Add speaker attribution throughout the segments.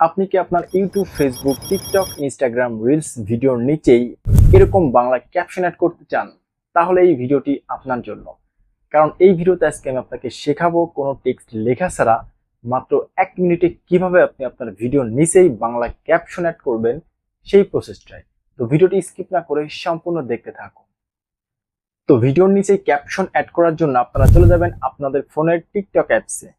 Speaker 1: আপনি কি আপনার YouTube, Facebook, TikTok, Instagram reels ভিডিওর নিচেই এরকম বাংলা ক্যাপশন অ্যাড করতে চান? তাহলে এই ভিডিওটি আপনার জন্য। কারণ এই ভিডিওতে আজকে আমি আপনাকে শেখাবো কোনো টেক্সট লেখা ছাড়া মাত্র 1 মিনিটে কিভাবে আপনি আপনার ভিডিওর নিচেই বাংলা ক্যাপশন অ্যাড করবেন, সেই প্রসেসটাই। তো ভিডিওটি স্কিপ না করে সম্পূর্ণ দেখতে থাকুন। তো ভিডিওর নিচে ক্যাপশন অ্যাড করার জন্য আপনারা চলে যাবেন আপনাদের ফোনের টিকটক অ্যাপসে।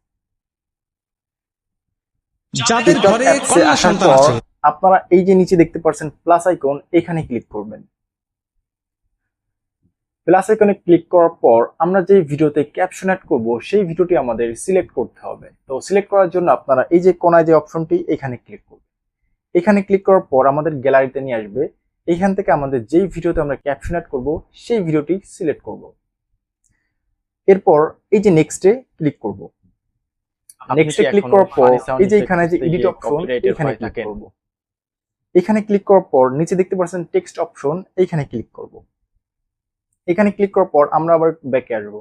Speaker 2: যাদের ঘরে কন্যা সন্তান আছে
Speaker 1: আপনারা এই যে নিচে দেখতে পাচ্ছেন প্লাস আইকন, এখানে ক্লিক করবেন। প্লাস আইকনে ক্লিক করার পর আমরা যে ভিডিওতে ক্যাপশন অ্যাড করব সেই ভিডিওটি আমাদের সিলেক্ট করতে হবে। তো সিলেক্ট করার জন্য আপনারা এই যে কোনায় যে অপশনটি, এখানে ক্লিক করবেন। এখানে ক্লিক করার পর আমাদের গ্যালারিতে নিয়ে আসবে। এখান থেকে আমাদের যেই ভিডিওতে আমরা ক্যাপশন অ্যাড করব সেই ভিডিওটি সিলেক্ট করব। এরপর এই যে নেক্সটে ক্লিক করব। নেক্সটে ক্লিক করার পর এই যে এখানে যে এডিট অপশন, এখানে ক্লিক করব। এখানে ক্লিক করার পর নিচে দেখতে পাচ্ছেন টেক্সট অপশন, এখানে ক্লিক করব। এখানে ক্লিক করার পর আমরা আবার ব্যাকে আসব।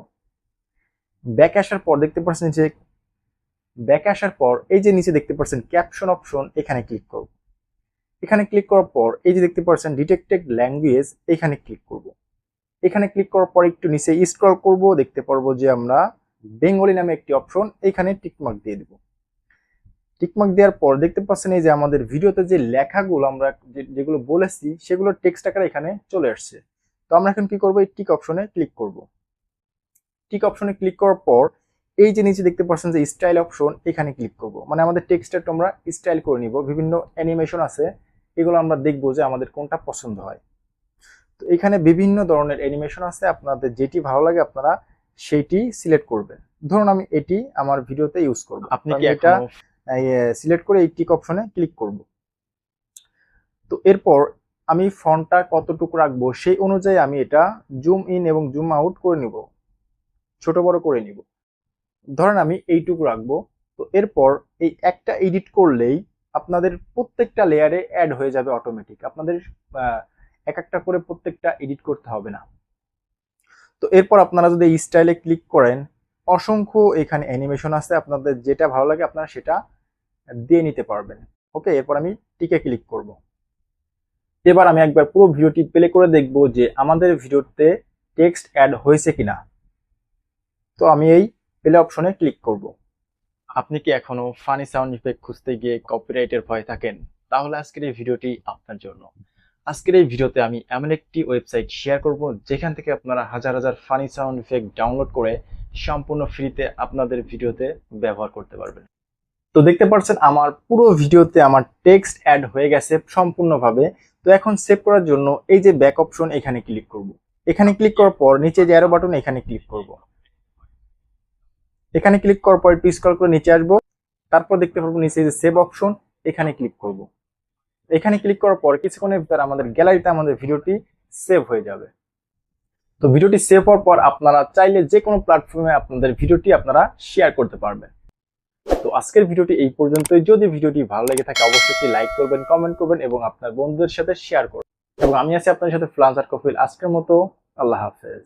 Speaker 1: ব্যাকে আসার পর দেখতে পাচ্ছেন যে ব্যাকে আসার পর এই যে নিচে দেখতে পাচ্ছেন ক্যাপশন অপশন, এখানে ক্লিক করব। এখানে ক্লিক করার পর এই যে দেখতে পাচ্ছেন ডিটেক্টেড ল্যাঙ্গুয়েজ, এখানে ক্লিক করব। এখানে ক্লিক করার পর একটু নিচে স্ক্রল করব, দেখতে পারবো যে আমরা বেঙ্গলি নামে একটি অপশন, এখানে টিকমার্ক দিয়ে দেব। টিকমার্ক দেওয়ার পর দেখতে পাচ্ছেন এই যে আমাদের ভিডিওতে যে লেখাগুলো আমরা যেগুলো বলেছি সেগুলোর টেক্সট আকারে এখানে চলে আসছে। তো আমরা এখন কি করব, এই টিক অপশনে ক্লিক করব। টিক অপশনে ক্লিক করার পর এই যে নিচে দেখতে পাচ্ছেন যে স্টাইল অপশন, এখানে ক্লিক করব। মানে আমাদের টেক্সটটা আমরা স্টাইল করে নিব। বিভিন্ন অ্যানিমেশন আছে, এগুলো আমরা দেখবো যে আমাদের কোনটা পছন্দ হয়। তো এখানে বিভিন্ন ধরনের অ্যানিমেশন আছে, আপনাদের যেটি ভালো লাগে আপনারা সেইটি সিলেক্ট করবেন। ধরুন আমি এটি আমার ভিডিওতে ইউজ করব।
Speaker 2: আপনি কি
Speaker 1: এটা সিলেক্ট করে এই টিক অপশনে ক্লিক করব। তো এরপর আমি ফন্টটা কতটুকু রাখবো সেই অনুযায়ী আমি এটা জুম ইন এবং জুম আউট করে নিব, ছোট বড় করে নিব। ধরেন আমি এইটুকু রাখবো। তো এরপর এই একটা এডিট করলেই আপনাদের প্রত্যেকটা লেয়ারে অ্যাড হয়ে যাবে অটোমেটিক। আপনাদের এক একটা করে প্রত্যেকটা এডিট করতে হবে না। তো এরপর আপনারা যদি এই স্টাইলে ক্লিক করেন, অসংখ্য এখানে অ্যানিমেশন আছে, আপনাদের যেটা ভালো লাগে আপনারা সেটা দিয়ে নিতে পারবেন। ওকে, এরপর আমি টিকে ক্লিক করব। এবার আমি একবার পুরো ভিডিওটি প্লে করে দেখব যে আমাদের ভিডিওতে টেক্সট অ্যাড হয়েছে কিনা। তো আমি এই প্লে অপশনে ক্লিক করব।
Speaker 2: আপনি কি এখনো ফানি সাউন্ড ইফেক্ট খুঁজতে গিয়ে কপিরাইটের ভয় থাকেন? তাহলে আজকের এই ভিডিওটি আপনার জন্য। আজকের এই ভিডিওতে আমি এমন একটি ওয়েবসাইট শেয়ার করব যেখান থেকে আপনারা হাজার হাজার ফানি সাউন্ড ইফেক্ট ডাউনলোড করে সম্পূর্ণ ফ্রিতে আপনাদের ভিডিওতে ব্যবহার করতে পারবেন।
Speaker 1: তো দেখতে পাচ্ছেন আমার পুরো ভিডিওতে আমার টেক্সট অ্যাড হয়ে গেছে সম্পূর্ণভাবে। তো এখন সেভ করার জন্য এই যে ব্যাক অপশন, এখানে ক্লিক করব। এখানে ক্লিক করার পর নিচে যে অ্যারো বাটন, এখানে ক্লিক করব। এখানে ক্লিক করার পর একটু স্ক্রল করে নিচে আসবো। তারপর দেখতে পারবো নিচে যে সেভ অপশন, এখানে ক্লিক করব। এখানে ক্লিক করার পর কিছুক্ষণের ভিতরে আমাদের গ্যালারিতে আমাদের ভিডিওটি সেভ হয়ে যাবে। তো ভিডিওটি সেভ হওয়ার পর আপনারা চাইলে যে কোনো প্ল্যাটফর্মে আপনাদের ভিডিওটি আপনারা শেয়ার করতে পারবেন। তো আজকের ভিডিওটি এই পর্যন্তই। যদি ভিডিওটি ভালো লেগে থাকে অবশ্যই লাইক করবেন, কমেন্ট করবেন এবং আপনার বন্ধুদের সাথে শেয়ার করবেন। এবং আমি আছি আপনাদের সাথে ফ্লান্সার কফিল। আজকের মতো আল্লাহ হাফেজ।